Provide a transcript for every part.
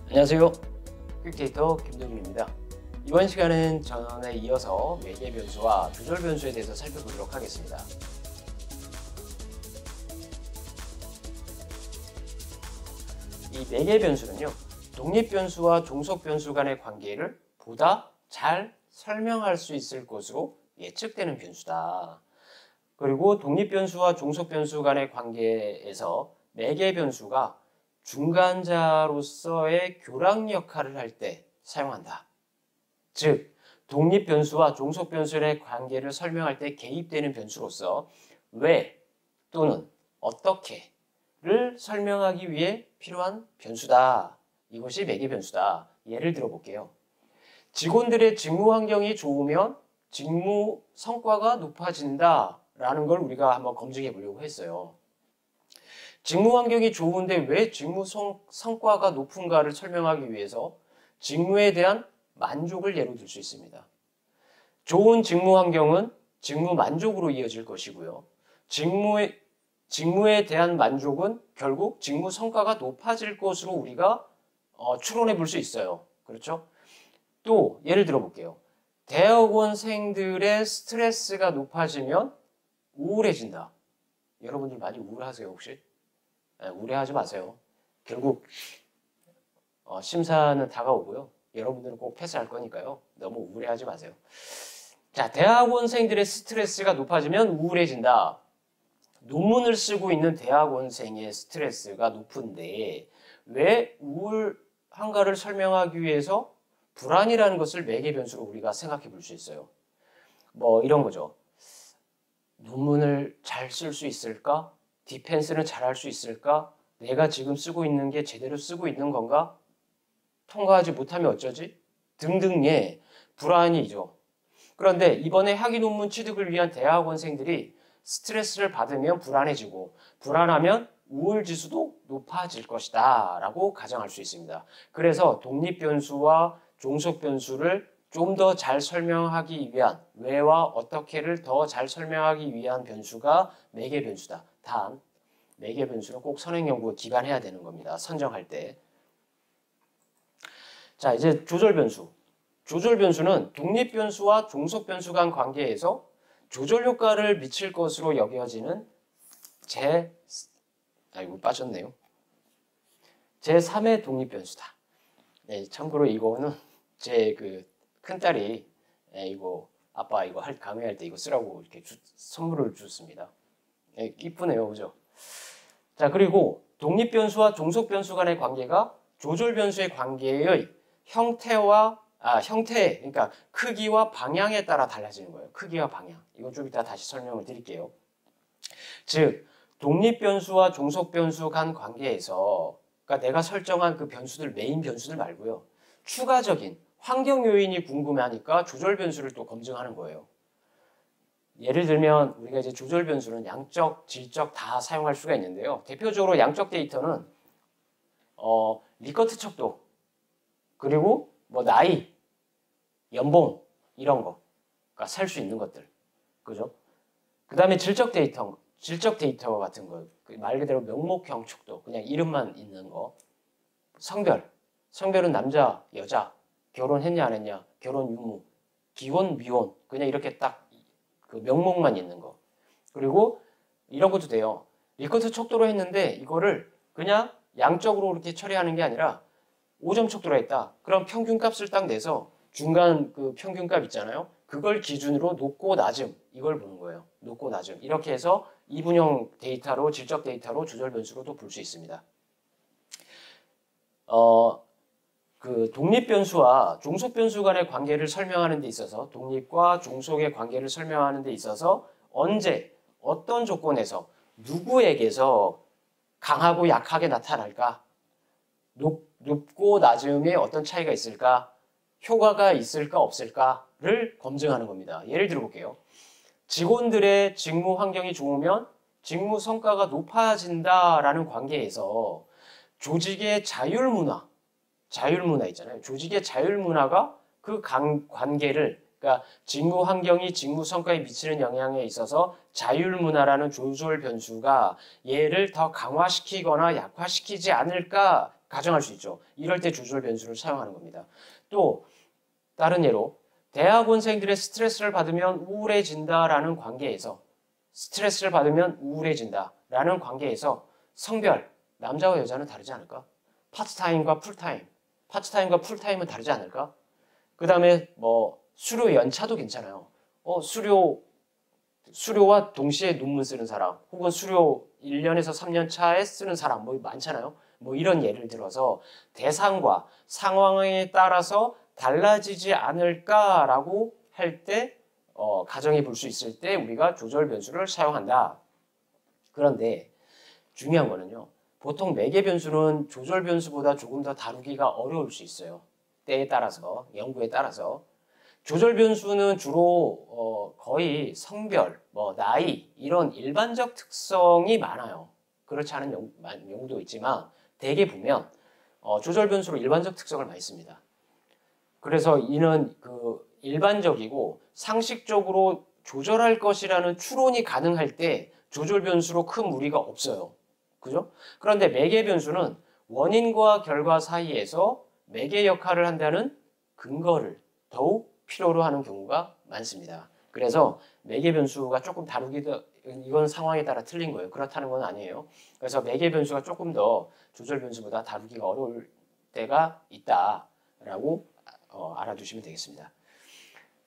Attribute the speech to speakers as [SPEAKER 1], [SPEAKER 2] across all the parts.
[SPEAKER 1] 안녕하세요. 퀵데이터 김동준입니다. 이번 시간은 전에 이어서 매개 변수와 조절 변수에 대해서 살펴보도록 하겠습니다. 이 매개 변수는요, 독립 변수와 종속 변수 간의 관계를 보다 잘 설명할 수 있을 것으로 예측되는 변수다. 그리고 독립 변수와 종속 변수 간의 관계에서 매개 변수가 중간자로서의 교랑 역할을 할 때 사용한다. 즉, 독립 변수와 종속 변수의 관계를 설명할 때 개입되는 변수로서 왜 또는 어떻게를 설명하기 위해 필요한 변수다. 이것이 매개 변수다. 예를 들어 볼게요. 직원들의 직무 환경이 좋으면 직무 성과가 높아진다 라는 걸 우리가 한번 검증해 보려고 했어요. 직무 환경이 좋은데 왜 직무 성과가 높은가를 설명하기 위해서 직무에 대한 만족을 예로 들 수 있습니다. 좋은 직무 환경은 직무 만족으로 이어질 것이고요. 직무에 대한 만족은 결국 직무 성과가 높아질 것으로 우리가 추론해 볼 수 있어요. 그렇죠? 또 예를 들어 볼게요. 대학원생들의 스트레스가 높아지면 우울해진다. 여러분들 많이 우울하세요 혹시? 네, 우울해하지 마세요. 결국 심사는 다가오고요. 여러분들은 꼭 패스할 거니까요. 너무 우울해하지 마세요. 자, 대학원생들의 스트레스가 높아지면 우울해진다. 논문을 쓰고 있는 대학원생의 스트레스가 높은데 왜 우울한가를 설명하기 위해서 불안이라는 것을 매개 변수로 우리가 생각해 볼 수 있어요. 뭐 이런 거죠. 논문을 잘 쓸 수 있을까? 디펜스는 잘 할 수 있을까? 내가 지금 쓰고 있는 게 제대로 쓰고 있는 건가? 통과하지 못하면 어쩌지? 등등의 불안이죠. 그런데 이번에 학위 논문 취득을 위한 대학원생들이 스트레스를 받으면 불안해지고 불안하면 우울 지수도 높아질 것이다 라고 가정할 수 있습니다. 그래서 독립 변수와 종속 변수를 좀 더 잘 설명하기 위한 왜와 어떻게를 더 잘 설명하기 위한 변수가 매개 변수다. 단, 매개 변수는 꼭 선행 연구에 기반해야 되는 겁니다. 선정할 때. 자, 이제 조절 변수. 조절 변수는 독립 변수와 종속 변수 간 관계에서 조절 효과를 미칠 것으로 여겨지는 아이고 빠졌네요. 제3의 독립 변수다. 네, 참고로 이거는 제 큰딸이 이거 아빠 이거 강의할 때 이거 쓰라고 이렇게 선물을 줬습니다. 네, 이쁘네요, 그죠? 자, 그리고 독립 변수와 종속 변수 간의 관계가 조절 변수의 관계의 형태, 그러니까 크기와 방향에 따라 달라지는 거예요. 크기와 방향. 이거 좀 이따 다시 설명을 드릴게요. 즉, 독립 변수와 종속 변수 간 관계에서, 그러니까 내가 설정한 그 변수들, 메인 변수들 말고요. 추가적인 환경 요인이 궁금하니까 조절 변수를 또 검증하는 거예요. 예를 들면 우리가 이제 조절 변수는 양적, 질적 다 사용할 수가 있는데요. 대표적으로 양적 데이터는 리커트 척도, 그리고 뭐 나이, 연봉 이런 거, 그러니까 살 수 있는 것들, 그죠? 그 다음에 질적 데이터 같은 거, 말 그대로 명목형 척도, 그냥 이름만 있는 거. 성별은 남자, 여자, 결혼했냐 안 했냐, 결혼 유무, 기혼, 미혼, 그냥 이렇게 딱 그 명목만 있는 거. 그리고 이런 것도 돼요. 리커트 척도로 했는데 이거를 그냥 양적으로 이렇게 처리하는 게 아니라 5점 척도로 했다. 그럼 평균값을 딱 내서 중간 그 평균값 있잖아요. 그걸 기준으로 높고 낮음 이걸 보는 거예요. 높고 낮음 이렇게 해서 이분형 데이터로 질적 데이터로 조절 변수로도 볼 수 있습니다. 그 독립 변수와 종속 변수 간의 관계를 설명하는 데 있어서 독립과 종속의 관계를 설명하는 데 있어서 언제 어떤 조건에서 누구에게서 강하고 약하게 나타날까? 높고 낮음에 어떤 차이가 있을까? 효과가 있을까 없을까를 검증하는 겁니다. 예를 들어 볼게요. 직원들의 직무 환경이 좋으면 직무 성과가 높아진다라는 관계에서 조직의 자율문화 있잖아요. 조직의 자율문화가 그 관계를, 그러니까 직무 환경이 직무 성과에 미치는 영향에 있어서 자율문화라는 조절 변수가 얘를 더 강화시키거나 약화시키지 않을까 가정할 수 있죠. 이럴 때 조절 변수를 사용하는 겁니다. 또 다른 예로 대학원생들의 스트레스를 받으면 우울해진다라는 관계에서 스트레스를 받으면 우울해진다라는 관계에서 성별, 남자와 여자는 다르지 않을까? 파트타임과 풀타임, 파트타임과 풀타임은 다르지 않을까? 그 다음에 뭐 수료 연차도 괜찮아요. 수료와 동시에 논문 쓰는 사람, 혹은 수료 1년에서 3년 차에 쓰는 사람, 뭐 많잖아요. 뭐 이런 예를 들어서 대상과 상황에 따라서 달라지지 않을까라고 할 때, 가정해 볼 수 있을 때 우리가 조절 변수를 사용한다. 그런데 중요한 거는요. 보통 매개 변수는 조절 변수보다 조금 더 다루기가 어려울 수 있어요. 때에 따라서, 연구에 따라서. 조절 변수는 주로 거의 성별, 뭐 나이 이런 일반적 특성이 많아요. 그렇지 않은 경우도 있지만 대개 보면 조절 변수로 일반적 특성을 많이 씁니다. 그래서 이는 그 일반적이고 상식적으로 조절할 것이라는 추론이 가능할 때 조절 변수로 큰 무리가 없어요. 그죠? 그런데 매개 변수는 원인과 결과 사이에서 매개 역할을 한다는 근거를 더욱 필요로 하는 경우가 많습니다. 그래서 매개 변수가 조금 다루기도, 이건 상황에 따라 틀린 거예요. 그렇다는 건 아니에요. 그래서 매개 변수가 조금 더 조절 변수보다 다루기가 어려울 때가 있다라고 알아두시면 되겠습니다.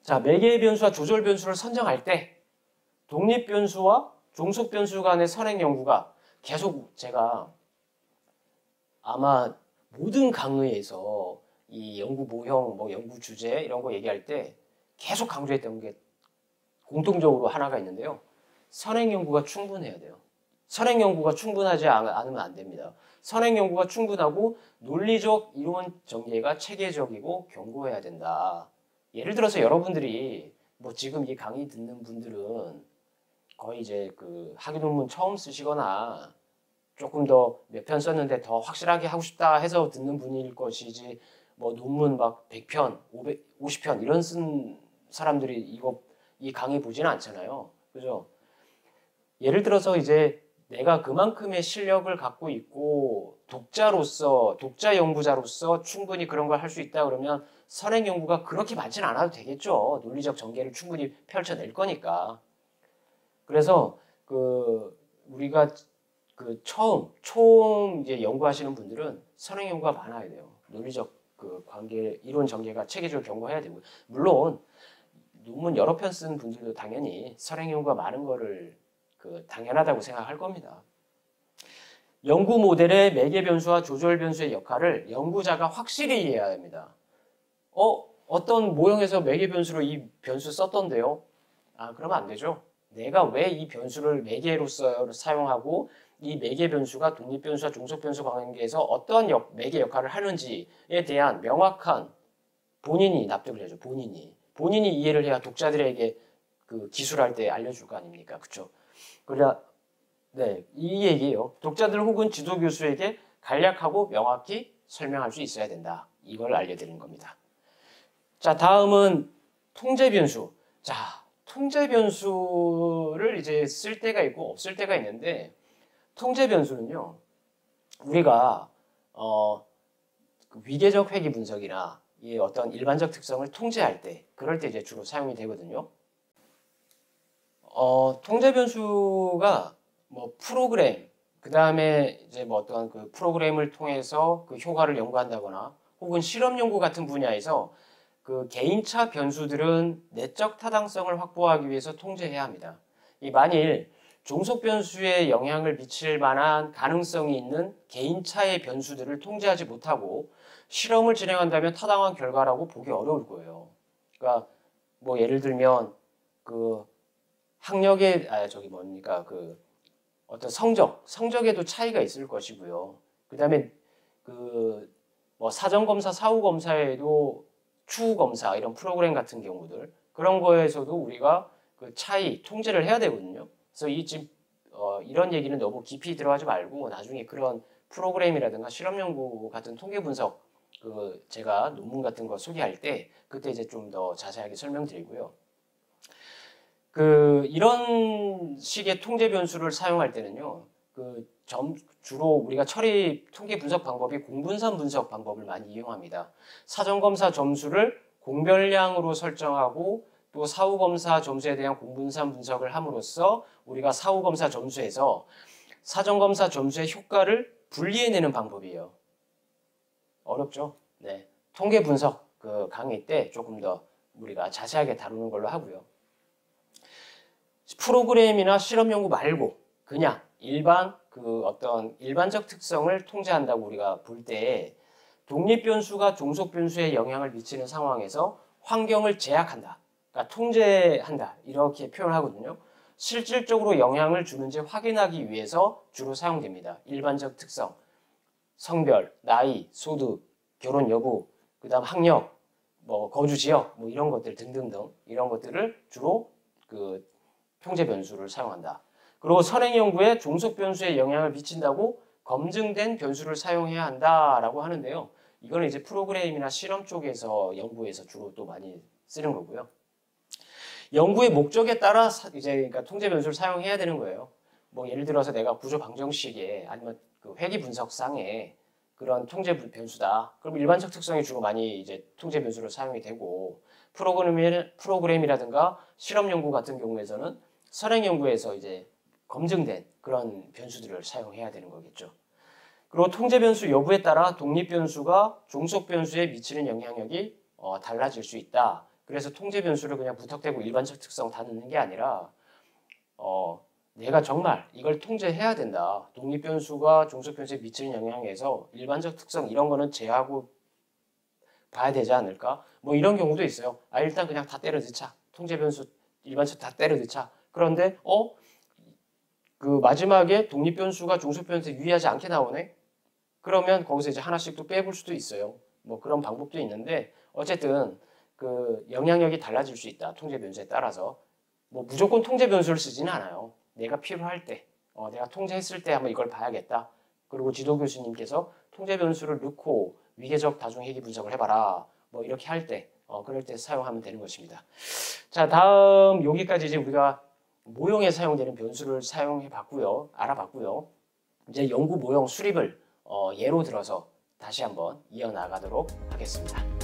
[SPEAKER 1] 자, 매개 변수와 조절 변수를 선정할 때 독립 변수와 종속 변수 간의 선행 연구가 계속 제가 아마 모든 강의에서 이 연구 모형, 뭐 연구 주제 이런 거 얘기할 때 계속 강조했던 게 공통적으로 하나가 있는데요. 선행 연구가 충분해야 돼요. 선행 연구가 충분하지 않으면 안 됩니다. 선행 연구가 충분하고 논리적 이론 전개가 체계적이고 견고해야 된다. 예를 들어서 여러분들이 뭐 지금 이 강의 듣는 분들은 거의 이제 그 학위 논문 처음 쓰시거나 조금 더 몇 편 썼는데 더 확실하게 하고 싶다 해서 듣는 분일 것이지, 뭐 논문 막 100편, 50편 이런 쓴 사람들이 이 강의 보지는 않잖아요. 그죠? 예를 들어서 이제 내가 그만큼의 실력을 갖고 있고 독자 연구자로서 충분히 그런 걸 할 수 있다 그러면 선행 연구가 그렇게 많지는 않아도 되겠죠. 논리적 전개를 충분히 펼쳐낼 거니까. 그래서 우리가 처음 이제 연구하시는 분들은 선행 연구가 많아야 돼요. 논리적 관계, 이론 전개가 체계적으로 견고해야 되고, 물론 논문 여러 편 쓴 분들도 당연히 선행 연구가 많은 거를 당연하다고 생각할 겁니다. 연구 모델의 매개 변수와 조절 변수의 역할을 연구자가 확실히 이해해야 합니다. 어떤 모형에서 매개 변수로 이 변수 썼던데요? 그러면 안 되죠. 내가 왜 이 변수를 매개로서 사용하고 이 매개 변수가 독립 변수와 종속 변수 관계에서 어떤 매개 역할을 하는지에 대한 명확한 본인이 납득을 해야죠. 본인이 이해를 해야 독자들에게 기술할 때 알려줄 거 아닙니까? 그렇죠? 그래야 이 얘기예요. 독자들 혹은 지도 교수에게 간략하고 명확히 설명할 수 있어야 된다. 이걸 알려드리는 겁니다. 자, 다음은 통제 변수. 자, 통제 변수를 이제 쓸 때가 있고 없을 때가 있는데, 통제 변수는요, 우리가 위계적 회귀 분석이나 이 어떤 일반적 특성을 통제할 때, 그럴 때 이제 주로 사용이 되거든요. 통제 변수가 뭐 프로그램, 그 다음에 이제 뭐 어떤 그 프로그램을 통해서 그 효과를 연구한다거나, 혹은 실험 연구 같은 분야에서 그 개인차 변수들은 내적 타당성을 확보하기 위해서 통제해야 합니다. 만일 종속 변수에 영향을 미칠 만한 가능성이 있는 개인차의 변수들을 통제하지 못하고 실험을 진행한다면 타당한 결과라고 보기 어려울 거예요. 그러니까 뭐 예를 들면 학력의 어떤 성적에도 차이가 있을 것이고요. 그다음에 뭐 사전 검사, 사후 검사에도 추후 검사 이런 프로그램 같은 경우들, 그런 거에서도 우리가 차이 통제를 해야 되거든요. 그래서 이런 얘기는 너무 깊이 들어가지 말고 나중에 그런 프로그램이라든가 실험 연구 같은 통계 분석 제가 논문 같은 거 소개할 때 그때 이제 좀 더 자세하게 설명드리고요. 이런 식의 통제 변수를 사용할 때는요, 주로 우리가 처리 통계 분석 방법이 공분산 분석 방법을 많이 이용합니다. 사전검사 점수를 공별량으로 설정하고 또 사후검사 점수에 대한 공분산 분석을 함으로써 우리가 사후검사 점수에서 사전검사 점수의 효과를 분리해내는 방법이에요. 어렵죠? 네. 통계 분석 그 강의 때 조금 더 우리가 자세하게 다루는 걸로 하고요. 프로그램이나 실험 연구 말고 그냥 어떤 일반적 특성을 통제한다고 우리가 볼 때 독립 변수가 종속 변수에 영향을 미치는 상황에서 환경을 제약한다. 그러니까 통제한다. 이렇게 표현하거든요. 실질적으로 영향을 주는지 확인하기 위해서 주로 사용됩니다. 일반적 특성, 성별, 나이, 소득, 결혼 여부, 그다음 학력, 뭐 거주 지역, 뭐 이런 것들 등등등 이런 것들을 주로 그 통제 변수를 사용한다. 그리고 선행 연구에 종속 변수에 영향을 미친다고 검증된 변수를 사용해야 한다라고 하는데요. 이거는 이제 프로그램이나 실험 쪽에서 연구에서 주로 또 많이 쓰는 거고요. 연구의 목적에 따라 이제 그러니까 통제 변수를 사용해야 되는 거예요. 뭐 예를 들어서 내가 구조 방정식에 아니면 그 회귀 분석상에 그런 통제 변수다. 그럼 일반적 특성이 주로 많이 이제 통제 변수로 사용이 되고 프로그램이라든가 실험 연구 같은 경우에서는 선행 연구에서 이제 검증된 그런 변수들을 사용해야 되는 거겠죠. 그리고 통제 변수 여부에 따라 독립 변수가 종속 변수에 미치는 영향력이 달라질 수 있다. 그래서 통제 변수를 그냥 무턱대고 일반적 특성 다 넣는 게 아니라 내가 정말 이걸 통제해야 된다. 독립 변수가 종속 변수에 미치는 영향에서 일반적 특성 이런 거는 제하고 봐야 되지 않을까? 뭐 이런 경우도 있어요. 일단 그냥 다 때려 넣자. 통제 변수 일반적 다 때려 넣자. 그런데 그 마지막에 독립 변수가 종속 변수에 유의하지 않게 나오네. 그러면 거기서 이제 하나씩 또 빼볼 수도 있어요. 뭐 그런 방법도 있는데 어쨌든 그 영향력이 달라질 수 있다. 통제 변수에 따라서 뭐 무조건 통제 변수를 쓰지는 않아요. 내가 필요할 때, 내가 통제했을 때 한번 이걸 봐야겠다. 그리고 지도 교수님께서 통제 변수를 넣고 위계적 다중회귀 분석을 해봐라. 뭐 이렇게 할 때, 그럴 때 사용하면 되는 것입니다. 자, 다음 여기까지 이제 우리가 모형에 사용되는 변수를 사용해봤고요, 알아봤고요. 이제 연구 모형 수립을 예로 들어서 다시 한번 이어나가도록 하겠습니다.